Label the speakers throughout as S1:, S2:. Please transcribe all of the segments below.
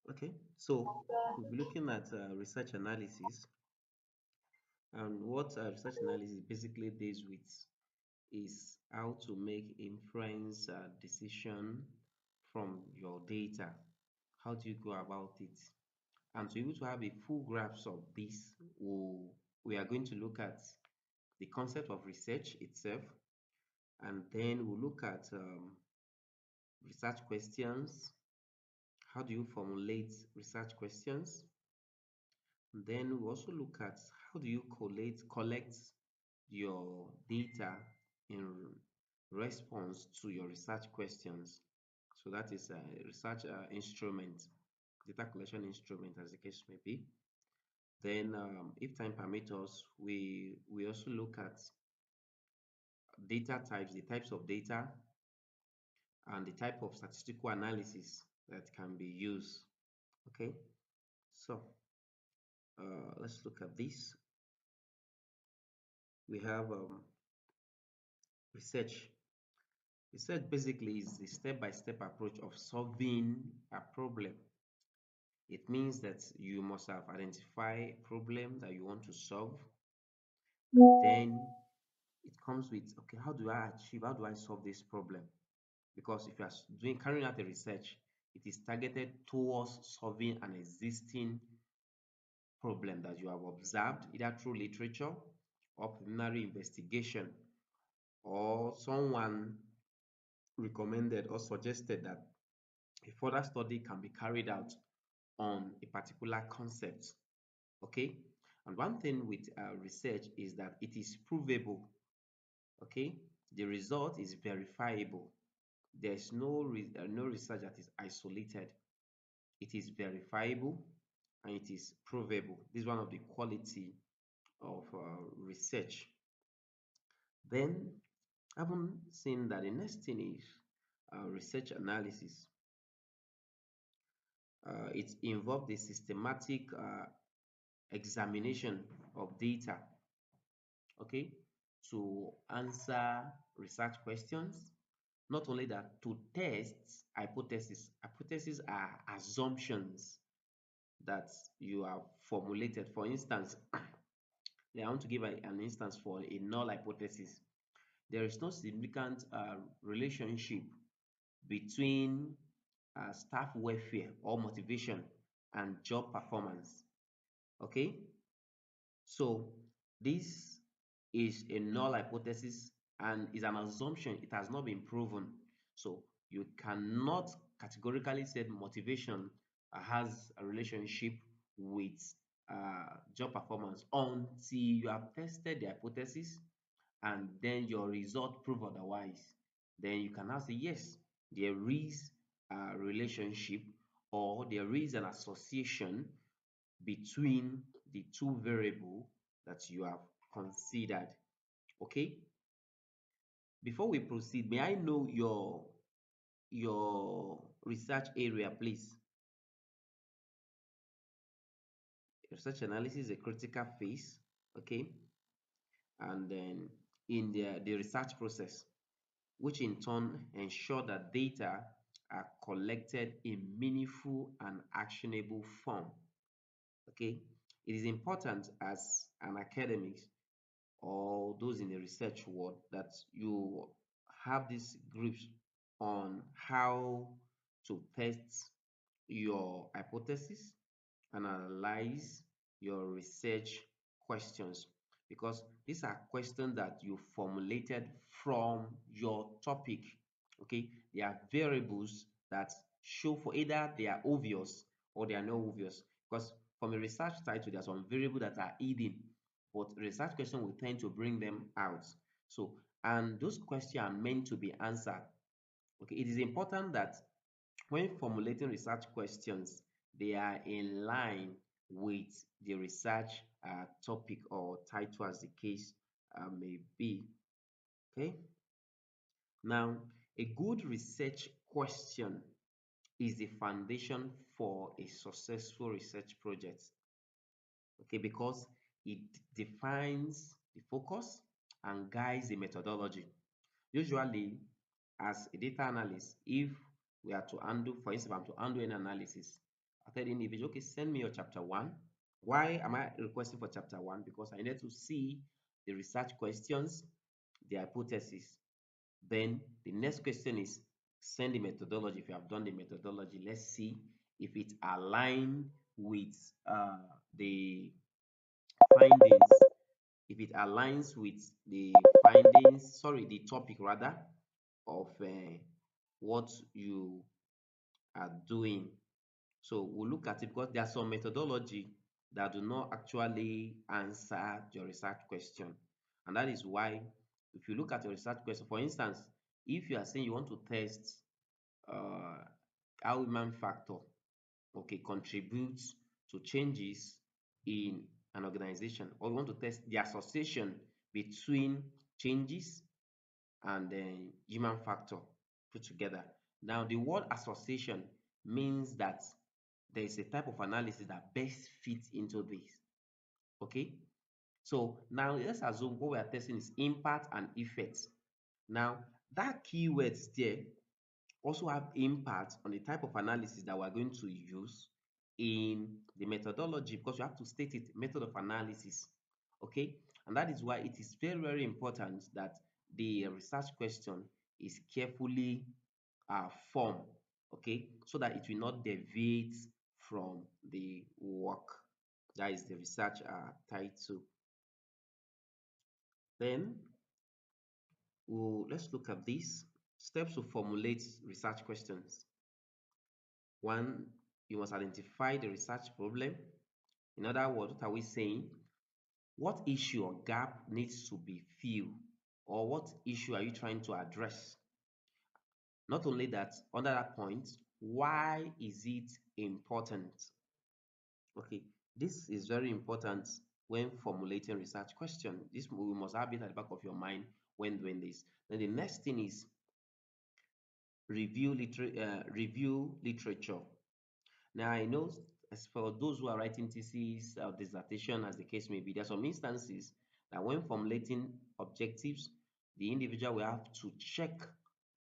S1: Okay, so we'll be looking at research analysis, and what research analysis basically deals with is how to make inference decision from your data. How do you go about it? And to be able to have a full grasp of this, we are going to look at the concept of research itself, and then we'll look at research questions. How do you formulate research questions? Then we also look at how do you collect your data in response to your research questions. So that is a research instrument, data collection instrument, as the case may be. Then, if time permits us, we also look at data types, the types of data, and the type of statistical analysis that can be used. Okay, so let's look at this. We have research. Research basically is the step-by-step approach of solving a problem. It means that you must have identified a problem that you want to solve. Then it comes with, okay, how do I solve this problem? Because if you are carrying out a research, it is targeted towards solving an existing problem that you have observed, either through literature or preliminary investigation, or someone recommended or suggested that a further study can be carried out on a particular concept. Okay, and one thing with research is that it is provable. Okay, the result is verifiable. There's no research that is isolated. It is verifiable and it is provable. This is one of the quality of research. Then, having seen that, the next thing is research analysis. It involved the systematic examination of data, okay, to answer research questions. Not only that, to test hypotheses. Hypotheses are assumptions that you have formulated. For instance, I want to give an instance for a null hypothesis. There is no significant relationship between staff welfare or motivation and job performance. Okay, so this is a null hypothesis and is an assumption. It has not been proven. So you cannot categorically say motivation has a relationship with job performance until you have tested the hypothesis and then your result prove otherwise. Then you can now say yes, there is a relationship or there is an association between the two variable that you have considered. Okay, before we proceed, may I know your research area, please? Research analysis is a critical phase, okay, and then in the research process, which in turn ensure that data are collected in meaningful and actionable form. Okay, it is important as an academic or those in the research world that you have these groups on how to test your hypothesis and analyze your research questions, because these are questions that you formulated from your topic. Okay, they are variables that show for either they are obvious or they are not obvious, because from a research title there are some variables that are hidden, but research question will tend to bring them out. So, and those questions are meant to be answered. Okay, it is important that when formulating research questions, they are in line with the research topic or title, as the case may be. Okay, now a good research question is the foundation for a successful research project. Okay, because it defines the focus and guides the methodology. Usually, as a data analyst, if we are to handle, for instance, I'm to handle an analysis. I tell the individual, okay, send me your chapter one. Why am I requesting for chapter one? Because I need to see the research questions, the hypothesis. Then the next question is send the methodology. If you have done the methodology, let's see if it aligns with the findings. If it aligns with the findings, sorry, the topic rather of what you are doing. So we'll look at it because there are some methodology that do not actually answer your research question. And that is why if you look at your research question, for instance, if you are saying you want to test uh, how human factor, okay, contributes to changes in an organization, or you want to test the association between changes and human factor put together. Now, the word association means that there is a type of analysis that best fits into this. Okay, so now let's assume what we are testing is impact and effect. Now, that keywords there also have impact on the type of analysis that we're going to use in the methodology, because you have to state it, method of analysis. Okay, and that is why it is very, very important that the research question is carefully formed, okay, so that it will not deviate from the work. That is the research title. Then let's look at this. Steps to formulate research questions. One, you must identify the research problem. In other words, what are we saying? What issue or gap needs to be filled, or what issue are you trying to address? Not only that, under that point, why is it important? Okay, this is very important when formulating research question. This we must have it at the back of your mind when doing this. Then the next thing is review literature. Now, I know as for those who are writing thesis or dissertation, as the case may be, there are some instances that when formulating objectives, the individual will have to check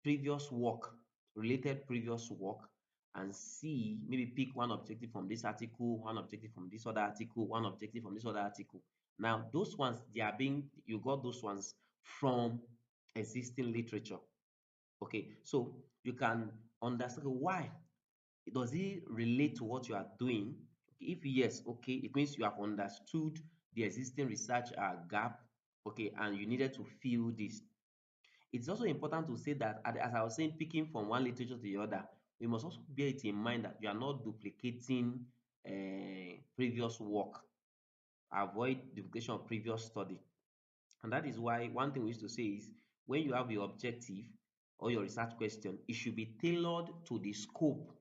S1: previous work, related previous work, and see, maybe pick one objective from this article, one objective from this other article, one objective from this other article. Now, those ones, you got those ones from existing literature. Okay, so you can understand why does it relate to what you are doing. If yes, okay, it means you have understood the existing research gap, okay, and you needed to fill this. It's also important to say that, as I was saying, picking from one literature to the other, we must also bear it in mind that you are not duplicating previous work. Avoid duplication of previous study. And that is why one thing we used to say is when you have your objective or your research question, it should be tailored to the scope.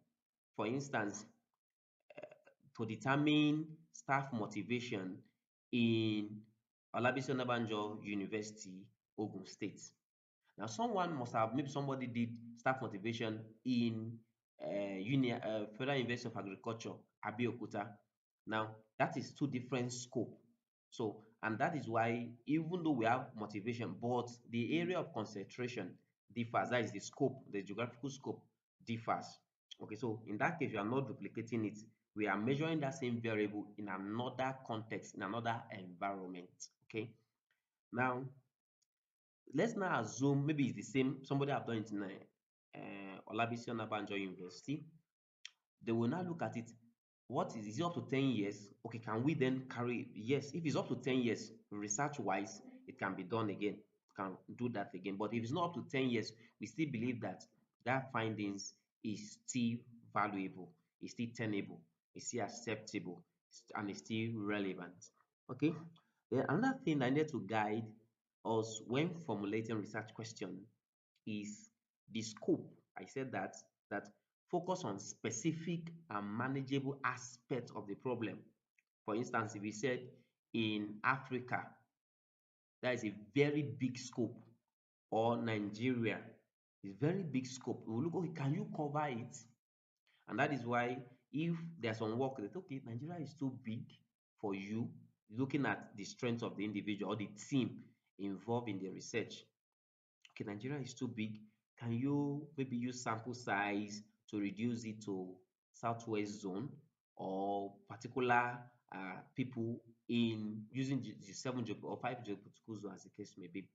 S1: For instance, to determine staff motivation in Olabisi Onabanjo University, Ogun State. Now, someone must have, maybe somebody did staff motivation in Federal University of Agriculture, Abeokuta. Now, that is two different scope. So, and that is why, even though we have motivation, but the area of concentration differs. That is the scope, the geographical scope differs. Okay, so in that case, you are not duplicating it. We are measuring that same variable in another context, in another environment. Okay, now let's now assume maybe it's the same, somebody have done it in Olabisi Onabanjo University. They will now look at it. What is it up to 10 years? Okay, can we then carry? Yes, if it's up to 10 years, research wise, it can be done again. Can do that again. But if it's not up to 10 years, we still believe that that findings is still valuable, is still tenable, is still acceptable, and is still relevant. Okay. Then another thing I need to guide us when formulating research question is the scope. I said that focus on specific and manageable aspects of the problem. For instance, if we said in Africa, that is a very big scope, or Nigeria is very big scope. We will look, okay, can you cover it? And that is why if there's some work that, okay, Nigeria is too big for you, looking at the strength of the individual or the team involved in the research. Okay, Nigeria is too big. Can you maybe use sample size to reduce it to southwest zone or particular people in using the seven or five geopolitical zones as the case may be.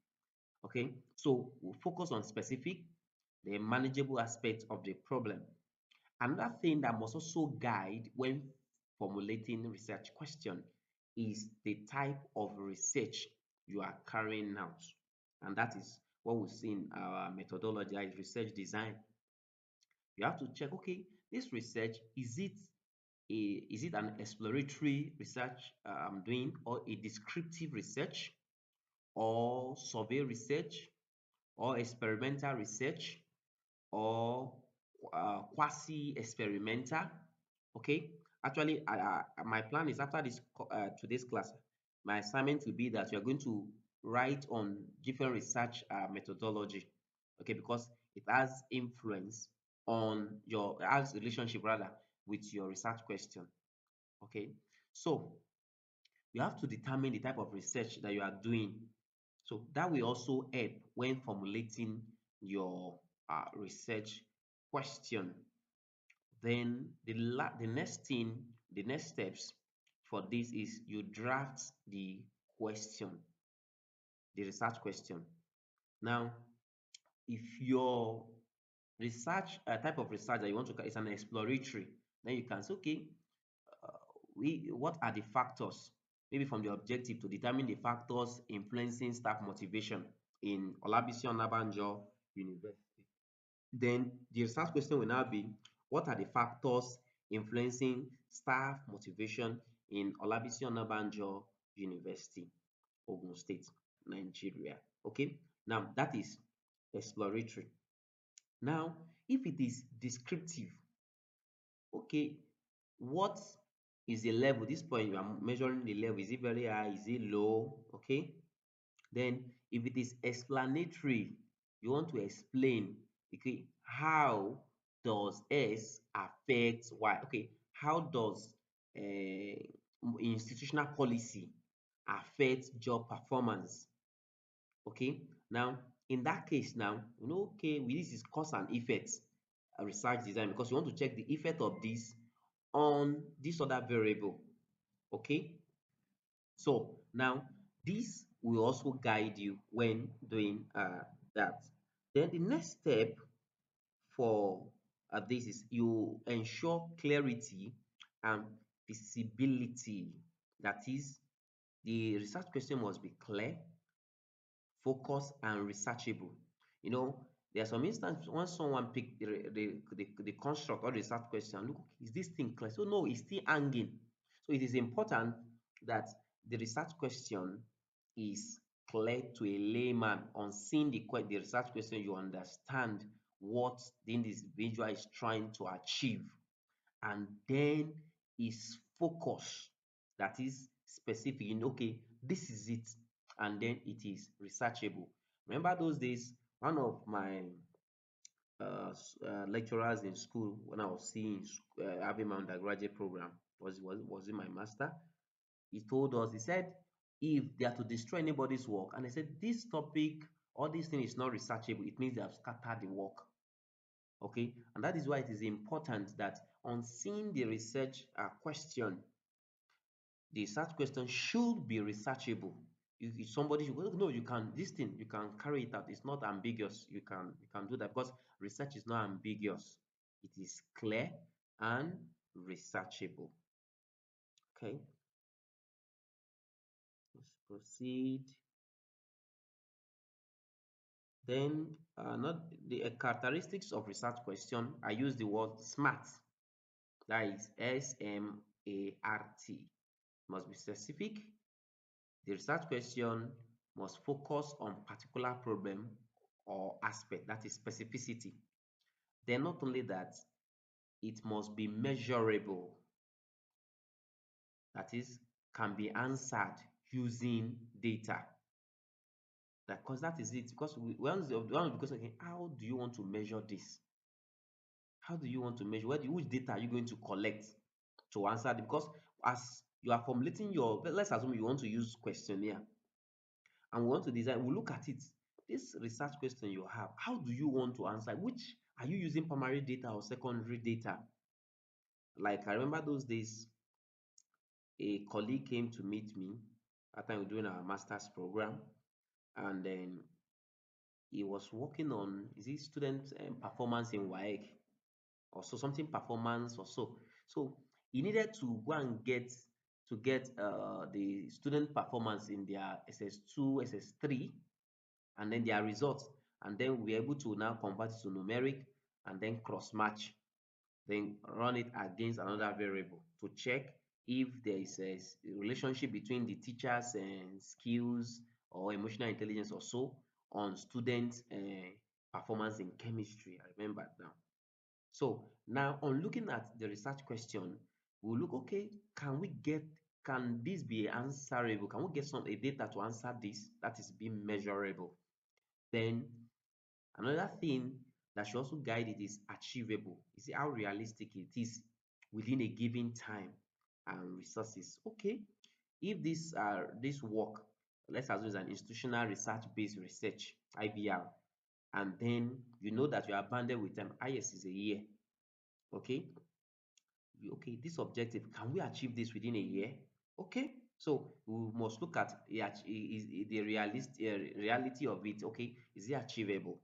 S1: Okay, so we'll focus on specific, the manageable aspects of the problem. Another thing that must also guide when formulating research question is the type of research you are carrying out. And that is what we see in our methodology is research design. You have to check, okay, this research, is it an exploratory research I'm doing, or a descriptive research, or survey research, or experimental research, or quasi-experimental. Okay, actually, my plan is after this today's class, my assignment will be that you are going to write on different research methodology. Okay, because it has influence on your has relationship rather with your research question. Okay, so you have to determine the type of research that you are doing. So that will also help when formulating your research question. Then the next steps for this is you draft the question, the research question. Now, if your research type of research that you want to is an exploratory, then you can say, okay, we what are the factors, maybe from the objective to determine the factors influencing staff motivation in Olabisi Onabanjo University. Then the research question will now be, what are the factors influencing staff motivation in Olabisi Onabanjo University, Ogun State, Nigeria? Okay, now that is exploratory. Now, if it is descriptive, okay, what is the level? This point you are measuring the level. Is it very high? Is it low? Okay. Then if it is explanatory, you want to explain, okay, how does S affect Y? Okay, how does institutional policy affect job performance? Okay, now in that case, now you know, okay, this is cause and effect research design, because you want to check the effect of this on this other variable. Okay, so now this will also guide you when doing that. Then the next step for this is you ensure clarity and visibility. That is, the research question must be clear, focused, and researchable. You know, there are some instances when someone pick the construct or the research question, look, is this thing clear? So no, it's still hanging. So it is important that the research question is clear to a layman. On seeing the research question, you understand what the individual is trying to achieve, and then is focus, that is specific. You know, okay, this is it, and then it is researchable. Remember those days, one of my lecturers in school, when I was having my undergraduate program, was in my master. He told us, he said, if they are to destroy anybody's work, and I said, this topic or this thing is not researchable, it means they have scattered the work. Okay, and that is why it is important that on seeing the research question, the research question should be researchable. If somebody should go, no, you can, this thing you can carry it out, it's not ambiguous, you can do that, because research is not ambiguous, it is clear and researchable. Okay, let's proceed. Then not the characteristics of research question, I use the word SMART, that is SMART. Must be specific. The research question must focus on particular problem or aspect, that is specificity. Then not only that, it must be measurable, that is can be answered using data. Because that is it. Because because okay, how do you want to measure this? How do you want to measure? Which data are you going to collect to answer it? Because as you are formulating your, let's assume you want to use questionnaire, and we want to design, we look at it. This research question you have, how do you want to answer? Which Are you using primary data or secondary data? Like I remember those days, a colleague came to meet me at time we were doing our master's program, and then he was working on is it student performance in WAEC or so something performance or so. So he needed to go and get the student performance in their SS2, SS3, and then their results, and then we're able to now convert it to numeric and then cross match, then run it against another variable to check if there is a relationship between the teacher's skills or emotional intelligence or so on students' performance in chemistry. I remember now. So now on looking at the research question, we'll look, okay, can this be answerable? Can we get some a data to answer this that is being measurable? Then another thing that should also guide it is achievable. You see how realistic it is within a given time and resources. Okay, if this work, let's assume it's an institutional research-based research, IBR, and then you know that you are bounded with time, highest is a year. Okay, okay, this objective, can we achieve this within a year? Okay, so we must look at the reality of it. Okay, is it achievable?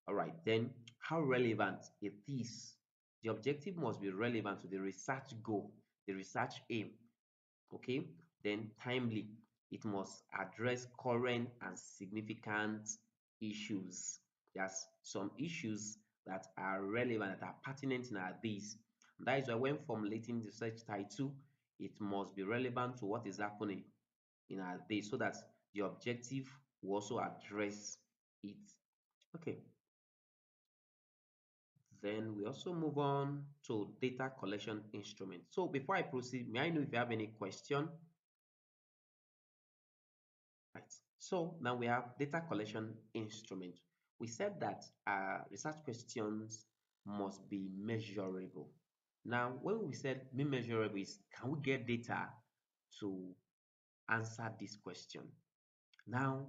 S1: All right, then how relevant it is. The objective must be relevant to the research goal, the research aim. Okay, then timely, it must address current and significant issues. There's some issues that are relevant, that are pertinent in our days. That is why when formulating the research title, it must be relevant to what is happening in our days so that the objective will also address it. Okay, then we also move on to data collection instrument. So before I proceed, may I know if you have any question? Right. So now we have data collection instrument. We said that research questions must be measurable. Now, when we said be measurable is can we get data to answer this question? Now,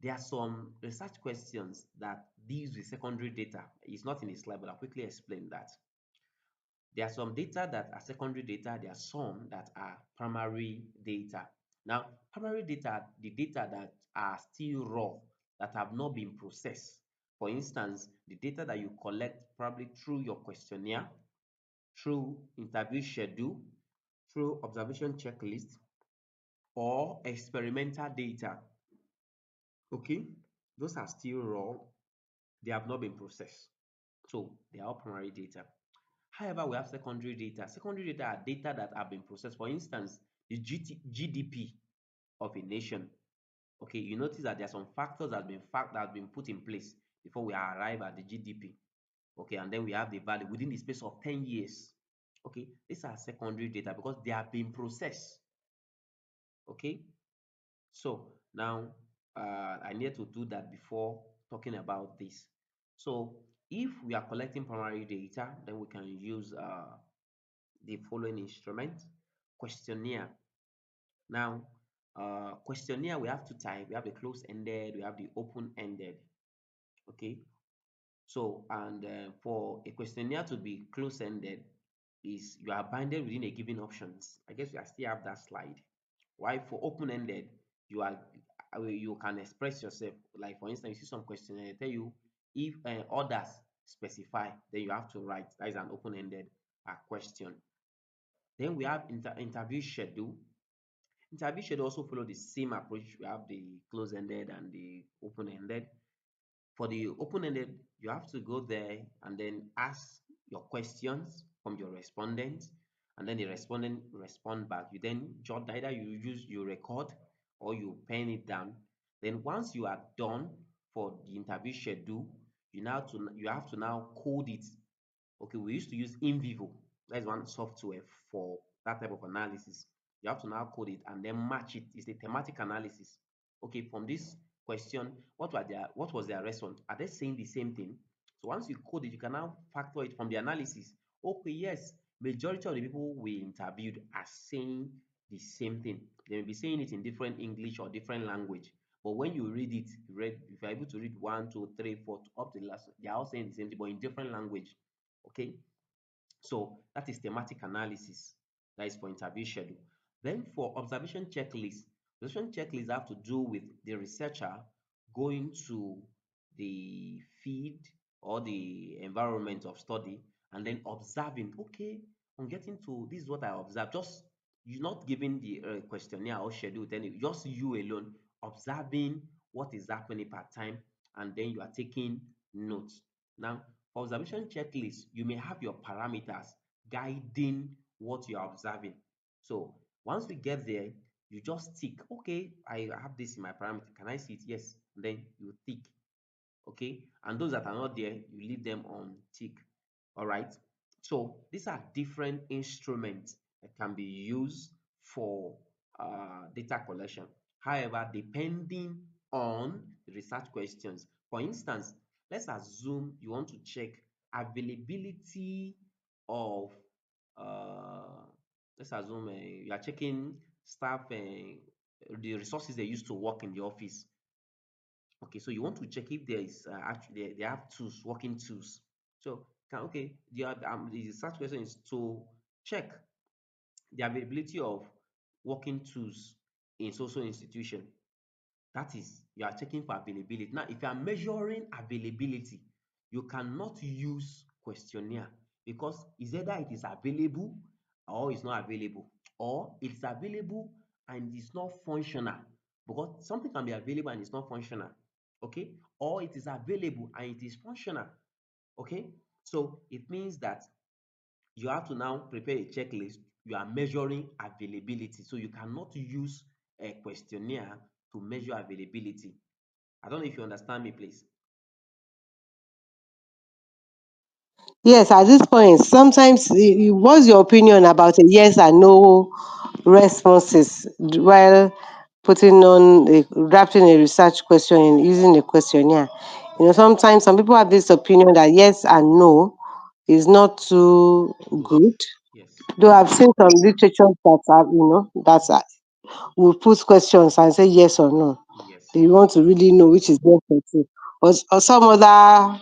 S1: there are some research questions that deals with secondary data. It's not in the slide, but I'll quickly explain that. There are some data that are secondary data, there are some that are primary data. Now, primary data, the data that are still raw, that have not been processed. For instance, the data that you collect probably through your questionnaire, through interview schedule, through observation checklist, or experimental data. Okay, those are still raw, they have not been processed. So they are all primary data. However, we have secondary data. Secondary data are data that have been processed. For instance, the GDP of a nation. Okay, you notice that there are some factors that have been put in place before we arrive at the GDP. Okay, and then we have the value within the space of 10 years. Okay, these are secondary data because they have been processed. Okay, so now I need to do that before talking about this. So if we are collecting primary data, then we can use the following instrument: questionnaire. Now, questionnaire, we have two types. We have the close-ended, we have the open-ended. Okay, so and for a questionnaire to be close-ended is you are bounded within a given options. I guess I still have that slide. Why for open-ended, you are you can express yourself. Like for instance, you see some questionnaire, they tell you if others specify, then you have to write. That is an open-ended question. Then we have interview schedule. Interview schedule also follow the same approach. We have the close-ended and the open-ended. For the open-ended, you have to go there and then ask your questions from your respondents, and then the respondent respond back. You then jot, either you record or you pen it down. Then once you are done for the interview schedule, you have to now code it. Okay, we used to use in vivo. That's one software for that type of analysis. You have to now code it and then match it. It's a thematic analysis. Okay, from this question, what was their response? Are they saying the same thing? So once you code it, you can now factor it from the analysis. Okay, yes, majority of the people we interviewed are saying the same thing. They may be saying it in different English or different language, But when you read it, if you're able to read one, two, three, four, up to the last, they are all saying the same thing, but in different language. Okay. So that is thematic analysis. That is for interview schedule. Then for observation checklists have to do with the researcher going to the field or the environment of study and then observing, okay, I'm getting to this is what I observed. Just you're not giving the questionnaire or schedule, then just you alone observing what is happening per time, and then you are taking notes. Now, for observation checklist, you may have your parameters guiding what you are observing. So once we get there, you just tick, okay, I have this in my parameter. Can I see it? Yes. And then you tick. Okay. And those that are not there, you leave them on tick. All right. So these are different instruments that can be used for data collection. However, depending on the research questions. For instance, let's assume you want to check availability of uh, let's assume you are checking staff the resources they use to work in the office. Okay, so you want to check if there is actually they have tools, working tools. So okay, the research question is to check the availability of working tools in social institution. That is, you are checking for availability. Now, if you are measuring availability, you cannot use questionnaire because it's either it is available or it's not available, or it's available and it's not functional, because something can be available and it's not functional. Okay, or it is available and it is functional. Okay, so it means that you have to now prepare a checklist. You are measuring availability, so you cannot use a questionnaire to measure availability. I don't know if you understand me, please.
S2: Yes, at this point, sometimes what's your opinion about a yes and no responses while drafting a research question and using a questionnaire? Sometimes some people have this opinion that yes and no is not too
S1: Good.
S2: good.
S1: Yes.
S2: Though I've seen some literature that will put questions and say yes or no.
S1: Yes.
S2: They want to really know which is yes or true. Or some other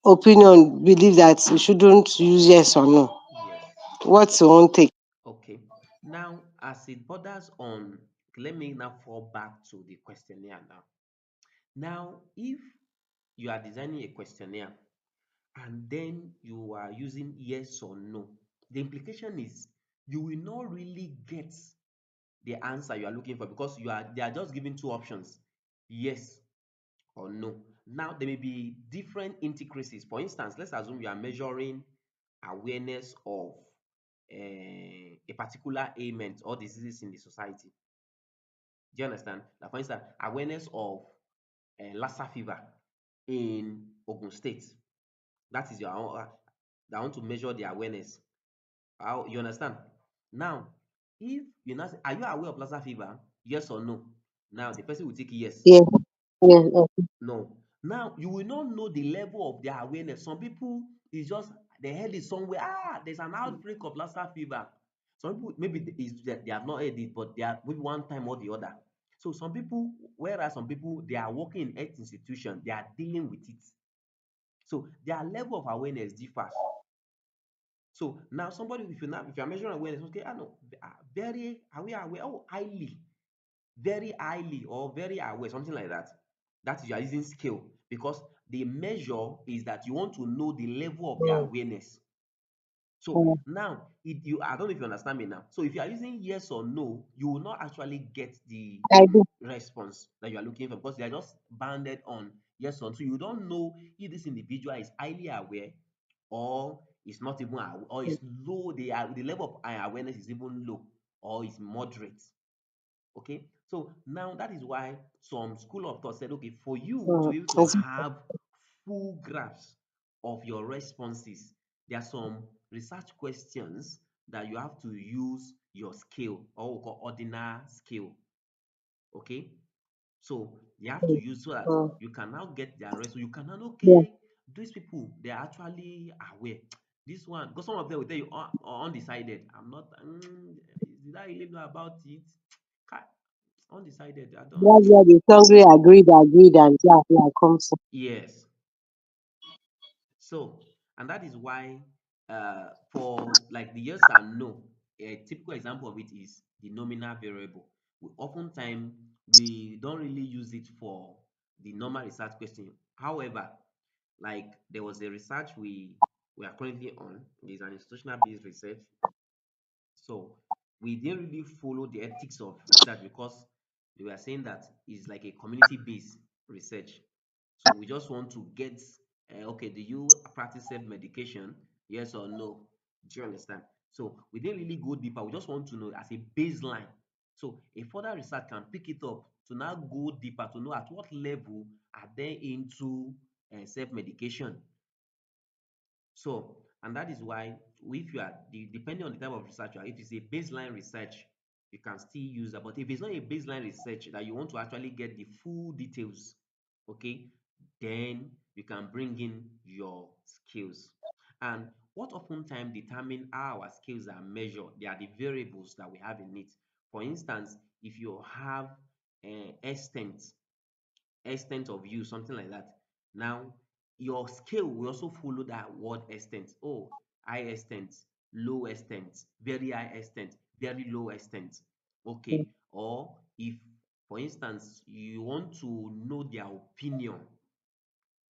S2: opinion believe that you shouldn't use yes or no.
S1: Yes.
S2: What's your own take?
S1: Okay. Now, as it borders on, let me now fall back to the questionnaire now. Now, if you are designing a questionnaire and then you are using yes or no, the implication is you will not really get the answer you are looking for, because they are just giving two options, yes or no. Now, there may be different intricacies. For instance, let's assume you are measuring awareness of a particular ailment or diseases in the society. Do you understand? Like, for instance, awareness of Lassa fever in Ogun State. That is your own. I want to measure the awareness. How you understand? Now, if you now say, "Are you aware of Lassa fever?" Yes or no? Now the person will take yes.
S2: Yes, yes, yes.
S1: No. Now you will not know the level of their awareness. Some people is just they heard it somewhere. Ah, there's an outbreak of Lassa fever. Some people maybe is that they have not heard it, but they are maybe one time or the other. So some people, whereas some people they are working in health institution, they are dealing with it. So their level of awareness differs. So now somebody, if you are measuring awareness, okay, I know very are we aware? Oh, highly, very highly, or very aware, something like that. That is, you are using scale, because the measure is that you want to know the level of their
S2: Mm,
S1: awareness. So
S2: mm.
S1: now, I don't know if you understand me now. So if you are using yes or no, you will not actually get the
S2: I do.
S1: response that you are looking for, because they are just bounded on yes or no. So you don't know if this individual is highly aware or is not even aware, or is low. The level of awareness is even low or is moderate. Okay, so now that is why some school of thought said, okay, for you to
S2: Mm.
S1: be able to
S2: It's,
S1: have full grasp of your responses, there are some research questions that you have to use your scale, or we call ordinal scale. Okay, so you have to
S2: mm,
S1: use so that
S2: mm.
S1: you can now get their response. You can now,
S2: Yeah,
S1: okay, these people they are actually aware. This one, because some of them will tell you undecided. I'm not. Did I really know about it? Undecided. I don't.
S2: That's why the strongly agreed, and yeah, yeah, comes.
S1: Yes. So, and that is why, for like the yes and no, a typical example of it is the nominal variable. Oftentimes, we don't really use it for the normal research question. However, like there was a research we are currently on, is an institutional based research. So we didn't really follow the ethics of research because they were saying that it's like a community-based research. So we just want to get, okay, do you practice self-medication? Yes or no? Do you understand? So we didn't really go deeper. We just want to know as a baseline. So a further research can pick it up to now go deeper to know at what level are they into self-medication. So, and that is why if you are depending on the type of research, if it's a baseline research, you can still use that. But if it's not a baseline research that you want to actually get the full details, okay, then you can bring in your skills. And what oftentimes determine how our skills are measured, they are the variables that we have in it. For instance, if you have extent extent of use, something like that. Now, your scale will also follow that word extent. Oh, high extent, low extent, very high extent, very low extent. Okay. Or if, for instance, you want to know their opinion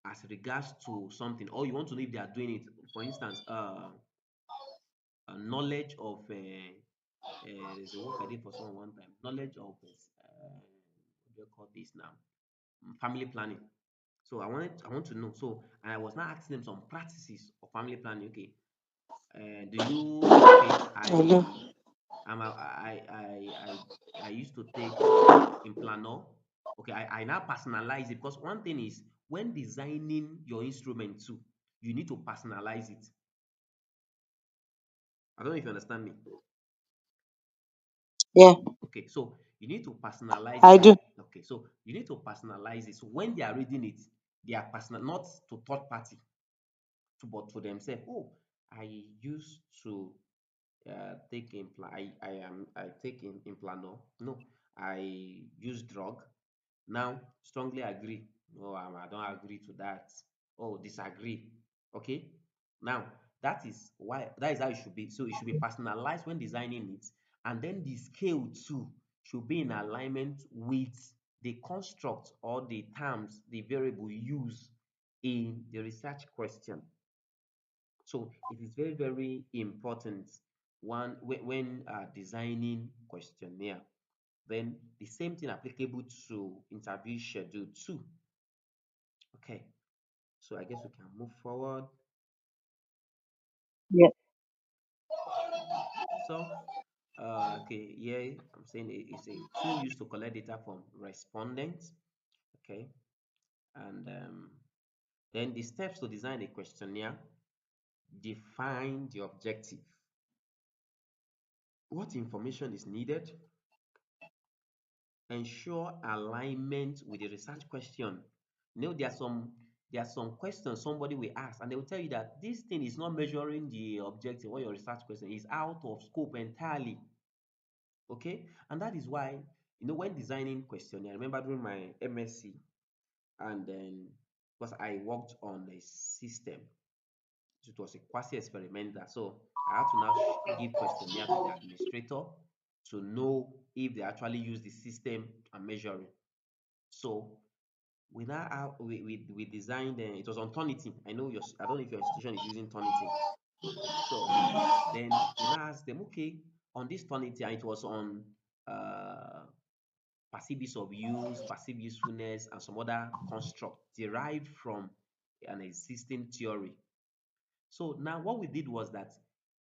S1: as regards to something, or you want to know if they are doing it, for instance, knowledge of there's a work I did for someone one time. Knowledge of what do you call this now? Family planning. So I want to know. So and I was now asking them some practices of family planning. Okay, do you okay?
S2: Hello.
S1: I used to take Implanon. Okay, I now personalize it because one thing is when designing your instrument too, you need to personalize it. I don't know if you understand me.
S2: Yeah,
S1: Okay, so you need to personalize it.
S2: I do.
S1: Okay, so you need to personalize it. So when they are reading it, they are personal, not to third party, but to themselves. Oh, I used to take I take in implano. No, I use drug. Now strongly agree. No, I don't agree to that. Oh, disagree. Okay. Now that is how it should be. So it should be personalized when designing it, and then the scale too should be in alignment with the construct or the terms, the variable used in the research question. So it is very, very important when designing questionnaire. Then the same thing applicable to interview schedule too. Okay, so I guess we can move forward.
S2: Yeah,
S1: So, okay, yeah, I'm saying it's a tool used to collect data from respondents. Okay, and then the steps to design a questionnaire: define the objective, what information is needed, ensure alignment with the research question. You know, there are some questions somebody will ask, and they will tell you that this thing is not measuring the objective or your research question is out of scope entirely. Okay, and that is why when designing questionnaire, I remember during my MSc, and then because I worked on a system, it was a quasi experimental, so I had to now give questionnaire to the administrator to know if they actually use the system and measuring. So we now have, we designed it was on Turnitin. I don't know if your institution is using Turnitin. So then we now asked them, okay, on this Turnitin, and it was on uh, passive use of use, passive usefulness, and some other construct derived from an existing theory. So now what we did was that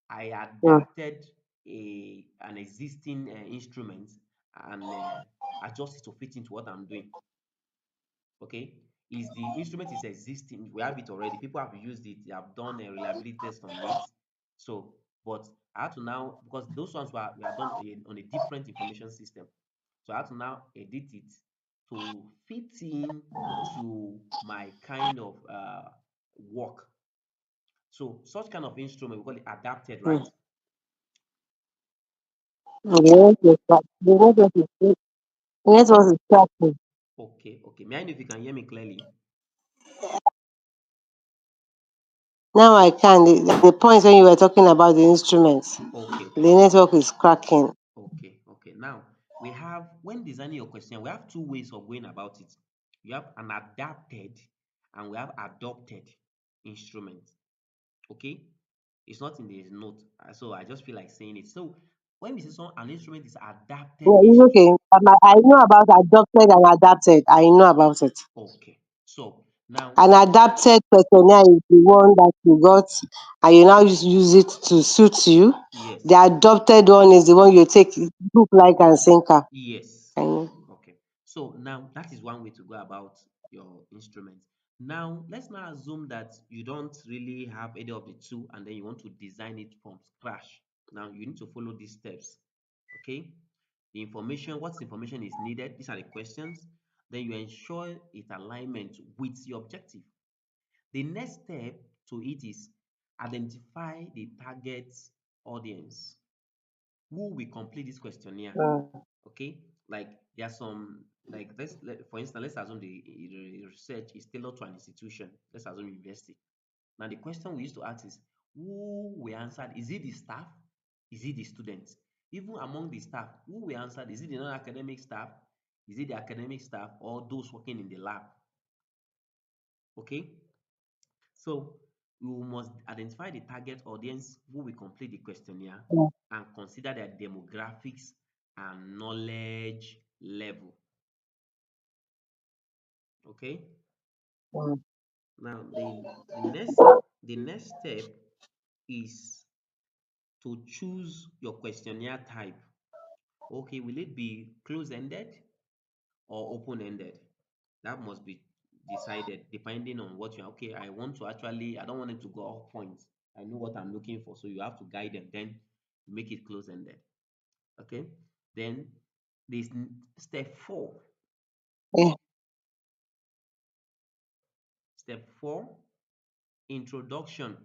S1: I
S2: yeah.
S1: adapted an existing instrument and adjust it to fit into what I'm doing. Okay, is the instrument is existing, we have it already, people have used it, they have done a reliability test on it. So but I had to now, because those ones were done on a different information system, so I had to now edit it to fit in to my kind of work. So such kind of instrument we call it adapted,
S2: Mm.
S1: right?
S2: They want us to Network is cracking.
S1: Okay, okay. May I know if you can hear me clearly?
S2: Now I can. The point when you were talking about the instruments,
S1: Okay, okay,
S2: the network is cracking.
S1: okay, okay. Now we have, when designing your question, we have two ways of going about it. You have an adapted and we have adopted instrument. Okay, it's not in the note, so I just feel like saying it. So when we say an instrument is adapted
S2: Yeah, it's okay. I know about adopted and adapted. I know about it.
S1: okay. So now,
S2: An adapted questionnaire is the one that you got and you now use it to suit you. The
S1: yes,
S2: adopted one is the one you take look like and sinker.
S1: yes.
S2: I know.
S1: Okay. So now that is one way to go about your instrument. Now let's now assume that you don't really have any of the two and then you want to design it from scratch. Now you need to follow these steps. Okay. The information, what information is needed, these are the questions. Then you ensure its alignment with your objective. The next step to it is identify the target audience who will complete this questionnaire.
S2: Mm.
S1: Okay, like there are some, like for instance, let's assume the research is tailored to an institution. Let's assume university. Now the question we used to ask is, who will answer? Is it the staff? Is it the students? Even among the staff, who will answer? Is it the non-academic staff? Is it the academic staff or those working in the lab? Okay, so you must identify the target audience who will complete the questionnaire
S2: Mm.
S1: and consider their demographics and knowledge level. Okay.
S2: Mm.
S1: Now the next step is to choose your questionnaire type. Okay, will it be close-ended or open-ended? That must be decided depending on what you are. Okay, I want to actually, I don't want it to go off point. I know what I'm looking for, so you have to guide them. Then make it close-ended. Okay. Then this step four.
S2: Yeah.
S1: Step four, introduction.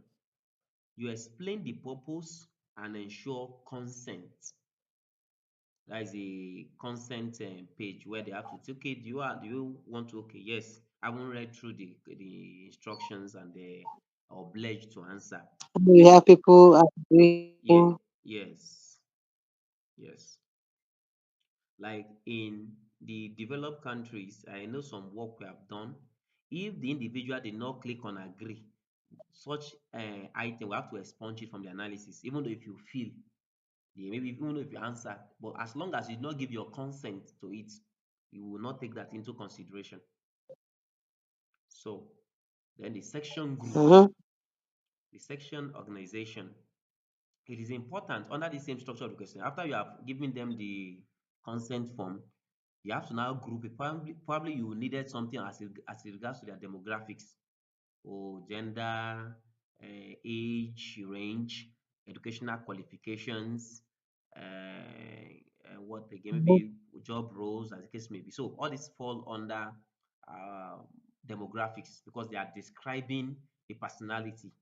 S1: You explain the purpose and ensure consent. That is a consent page where they have to say, okay, do you want to, okay, yes, I haven't read through the instructions and they are obliged to answer.
S2: We
S1: Then
S2: have people
S1: yeah,
S2: agreeing.
S1: yes, yes. Like in the developed countries, I know some work we have done. If the individual did not click on agree, such item we have to expunge it from the analysis, even though if you feel maybe even if you answer, but as long as you do not give your consent to it, you will not take that into consideration. So then the section group,
S2: Mm-hmm.
S1: the section organization, it is important under the same structure of the question. After you have given them the consent form, you have to now group it. Probably you needed something as it regards to their demographics or gender, age range, educational qualifications, what again, maybe job roles, as the case may be. So all these fall under uh, demographics because they are describing a personality.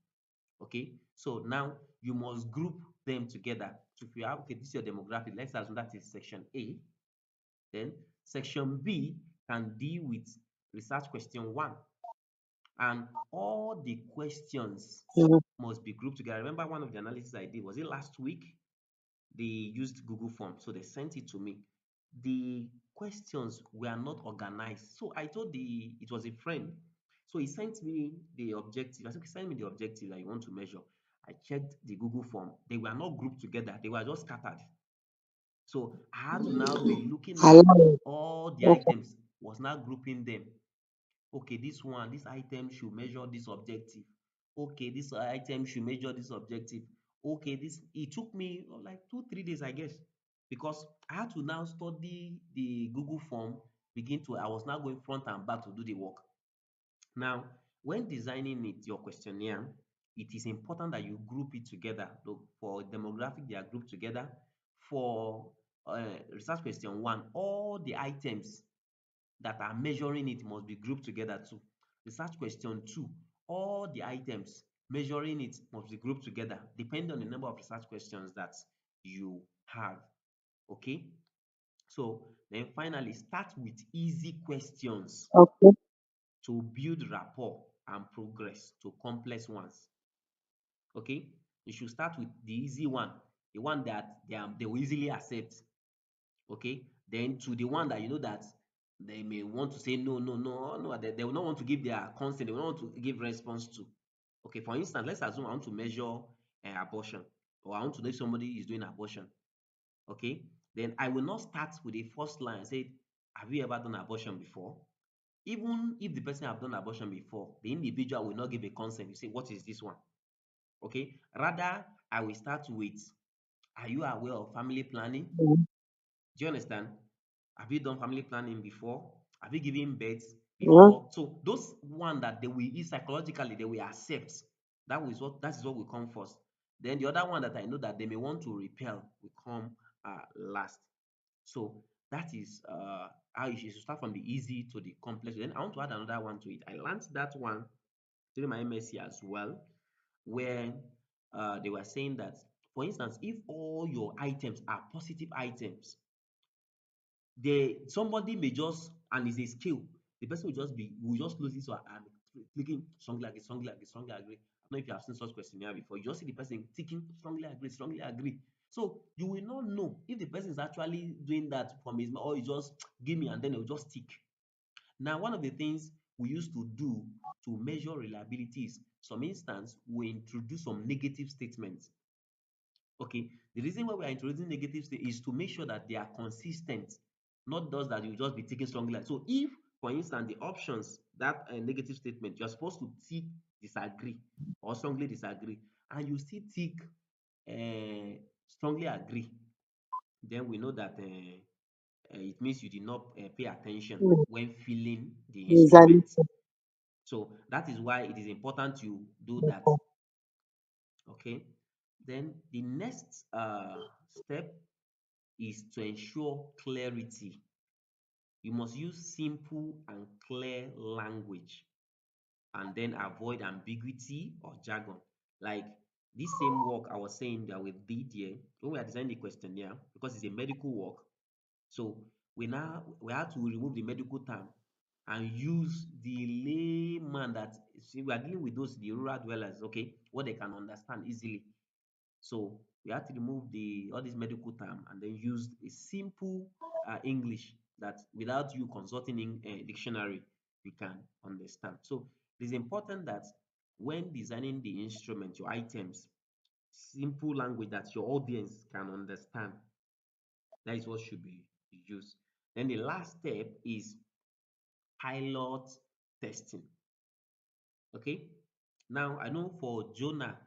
S1: Okay, so now you must group them together. So if you have, okay, this is your demographic, let's assume that is section A. Then section B can deal with research question one. And all the questions
S2: Mm-hmm.
S1: must be grouped together. I remember one of the analysis I did, was it last week? They used Google Form, so they sent it to me. The questions were not organized. So I told it was a friend. So he sent me the objective. I said, "Okay, send me the objective that you want to measure." I checked the Google Form. They were not grouped together. They were just scattered. So I had to now be looking at
S2: Align.
S1: all the
S2: Okay.
S1: items, was now grouping them. Okay, this item should measure this objective. Okay, this item should measure this objective. Okay, this, it took me like 2 3 days, I guess, because I had to now study the Google form, I was now going front and back to do the work. Now, when designing your questionnaire, it is important that you group it together. For demographic, they are grouped together. For research question one, all the items that are measuring it must be grouped together too. Research question two, all the items measuring it must be grouped together depending on the number of research questions that you have. Okay. So then finally, start with easy questions
S2: Okay.
S1: to build rapport and progress to complex ones. Okay, you should start with the easy one, the one that they will easily accept. Okay, then to the one that you know that they may want to say no, no, no, no, they will not want to give their consent, they will not want to give response to. Okay, for instance, let's assume I want to measure abortion, or I want to know if somebody is doing abortion. Okay, then I will not start with the first line and say, have you ever done abortion before? Even if the person have done abortion before, the individual will not give a consent. You say, what is this one? Okay, rather I will start with, are you aware of family planning?
S2: Mm.
S1: Do you understand? Have you done family planning before? Have you given birth
S2: Yeah.
S1: before? So those one that they will eat psychologically, they will accept. That is what will come first. Then the other one that I know that they may want to repel will come last. So that is how you should start from the easy to the complex. Then I want to add another one to it. I learned that one during my MSc as well, where they were saying that, for instance, if all your items are positive items, somebody may just, and it's a skill, the person will just close this one and clicking strongly agree, strongly agree, strongly agree. I don't know if you have seen such questionnaire before. You just see the person ticking strongly agree, strongly agree. So you will not know if the person is actually doing that from his mind, or he just give me and then he'll just tick. Now, one of the things we used to do to measure reliability is, some instance, we introduce some negative statements. Okay, the reason why we are introducing negative state is to make sure that they are consistent, not those that you just be taking strongly. Like, so if, for instance, the options that negative statement, you're supposed to tick disagree or strongly disagree, and you still tick strongly agree, then we know that it means you did not pay attention
S2: Mm.
S1: when filling the
S2: Exactly.
S1: instrument. So that is why it is important you do that. Okay, then the next step is to ensure clarity. You must use simple and clear language, and then avoid ambiguity or jargon. Like this same work I was saying that we did here when we are designing the questionnaire, because it's a medical work. So we have to remove the medical term and use the layman that, see, we are dealing with those the rural dwellers, okay, what they can understand easily. So we had to remove the all these medical term and then use a simple English that without you consulting in a dictionary, you can understand. So it is important that when designing the instrument, your items, simple language that your audience can understand. That is what should be used. Then the last step is pilot testing. Okay. Now I know for Jonah,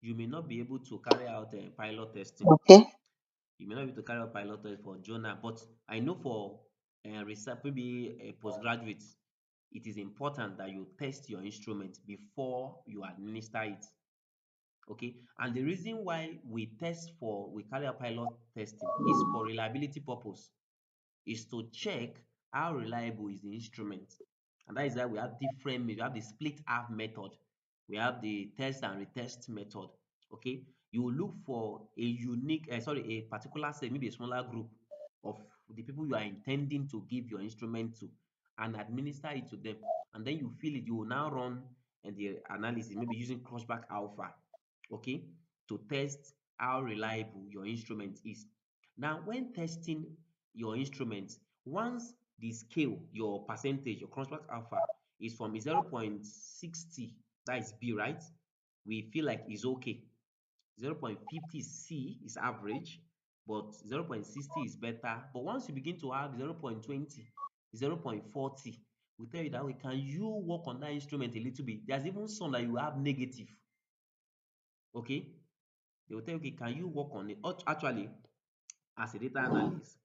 S1: you may not be able to carry out a pilot testing.
S2: Okay.
S1: You may not be able to carry out pilot test for Jonah, but I know for research, maybe a postgraduate, it is important that you test your instrument before you administer it. Okay, and the reason why we carry out pilot testing is for reliability purpose, is to check how reliable is the instrument. And that is why we have different, we have the split half method, we have the test and retest method. Okay, you will look for a unique, a particular set, maybe a smaller group of the people you are intending to give your instrument to, and administer it to them. And then you feel it, you will now run the analysis, maybe using crossback alpha, okay, to test how reliable your instrument is. Now, when testing your instrument, once the scale, your percentage, your crossback alpha is from 0.60, that is B, right? We feel like it's okay. 0.50 C is average, but 0.60 is better. But once you begin to have 0.20, 0.40, we tell you that, we can you work on that instrument a little bit. There's even some that you have negative. Okay, they will tell you, okay, can you work on it? Actually, as a data analyst,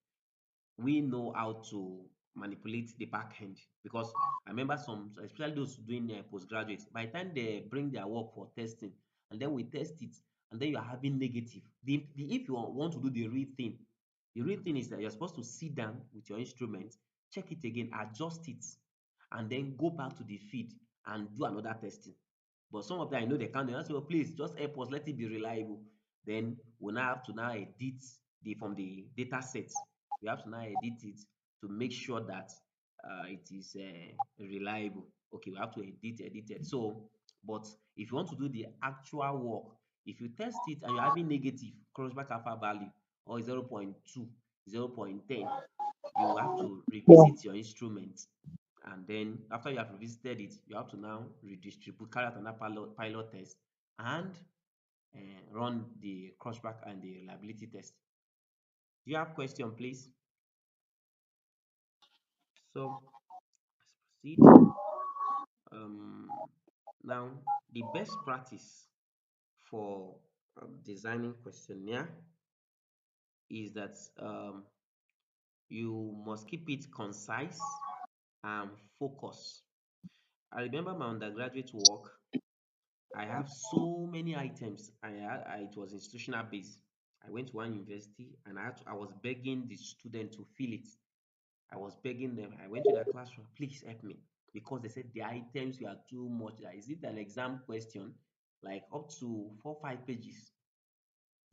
S1: we know how to manipulate the back end, because I remember some, especially those doing postgraduate, by the time they bring their work for testing, and then we test it, and then you are having negative. If you want to do the real thing is that you're supposed to sit down with your instrument, check it again, adjust it, and then go back to the feed and do another testing. But some of them, I know they can't. They say, "Oh, please just help us, let it be reliable." Then we now have to now edit from the data set. We have to now edit it to make sure that it is reliable. Okay, we have to edit it. So, but if you want to do the actual work, if you test it and you're having negative crossback alpha value or 0.2, 0.10, you have to
S2: Yeah.
S1: revisit your instrument. And then after you have revisited it, you have to now redistribute, carry out another pilot test and run the crossback and the reliability test. Do you have question, please? So let's proceed. Um, Now, the best practice for designing questionnaire is that you must keep it concise and focus. I remember my undergraduate work. I have so many items. It was institutional based. I went to one university and I was begging the student to fill it. I was begging them. I went to their classroom, please help me. Because they said the items were too much. Like, is it an exam question? Like up to 4, 5 pages.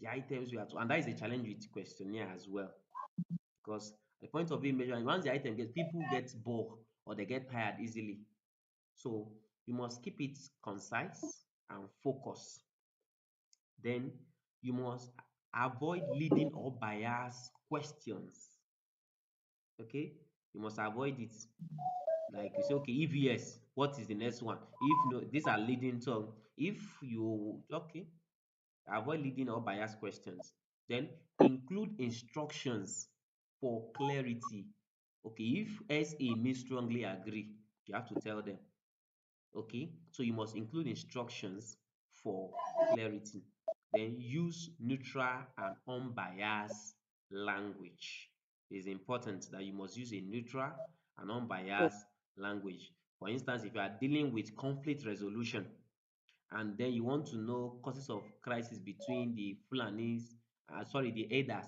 S1: The items were too, and that is a challenge with questionnaire as well. Because the point of view measuring, once the item gets, people get bored or they get tired easily. So you must keep it concise and focus. Then you must avoid leading or bias questions. Okay, you must avoid it. Like you say, okay, if yes, what is the next one? If no, these are leading term. If you okay, avoid leading or bias questions. Then include instructions for clarity. Okay, if SA means strongly agree, you have to tell them. Okay, so you must include instructions for clarity. Then use neutral and unbiased language. It's important that you must use a neutral and unbiased language. For instance, if you are dealing with conflict resolution, and then you want to know causes of crisis between the Fulanis, sorry, the herders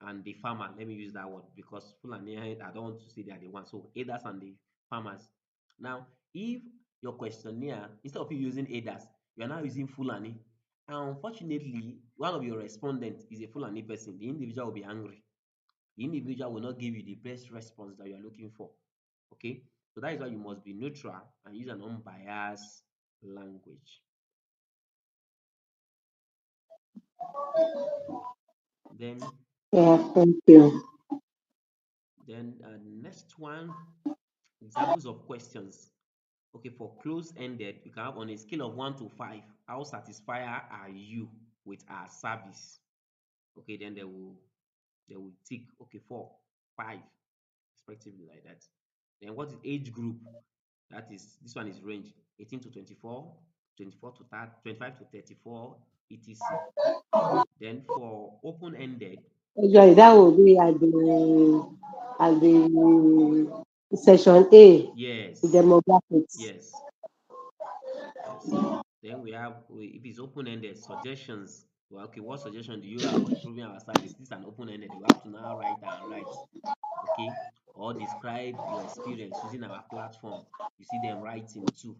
S1: and the farmer. Let me use that word because Fulani, I don't want to say they are the ones. So herders and the farmers. Now, if your questionnaire, instead of you using herders, you are now using Fulani, and unfortunately, one of your respondents is a Fulani person, the individual will be angry. The individual will not give you the best response that you are looking for. Okay, so that is why you must be neutral and use an unbiased language. Then,
S2: Yeah, thank you.
S1: next one, examples of questions. Okay, for close-ended, you can have on a scale of 1 to 5, how satisfied are you with our service? Okay, then they will tick, okay, 4, 5, respectively, like that. Then what is age group? That is, this one is range 18 to 24, 24 to 30, 25 to 34, etc. Then for open-ended,
S2: Usually that will be at the section A, the
S1: yes,
S2: demographics.
S1: yes, yes. Then we have, if it's open-ended, suggestions. Well, okay, what suggestion do you have for improving our service? This is an open-ended. You have to now write and write, okay? Or describe your experience using our platform. You see them writing too.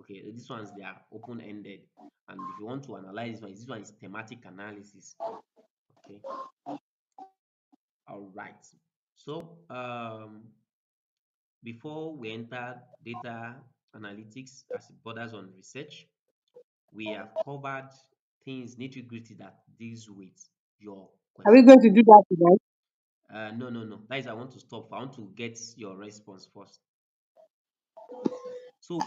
S1: Okay, these ones they are open-ended. And if you want to analyze this one is thematic analysis. Okay, all right. So before we enter data analytics as it borders on research, we have covered things nitty-gritty that deals with your
S2: Are we going
S1: questionnaire.
S2: to do that tonight?
S1: No, no, no. That is, I want to stop. I want to get your response first. So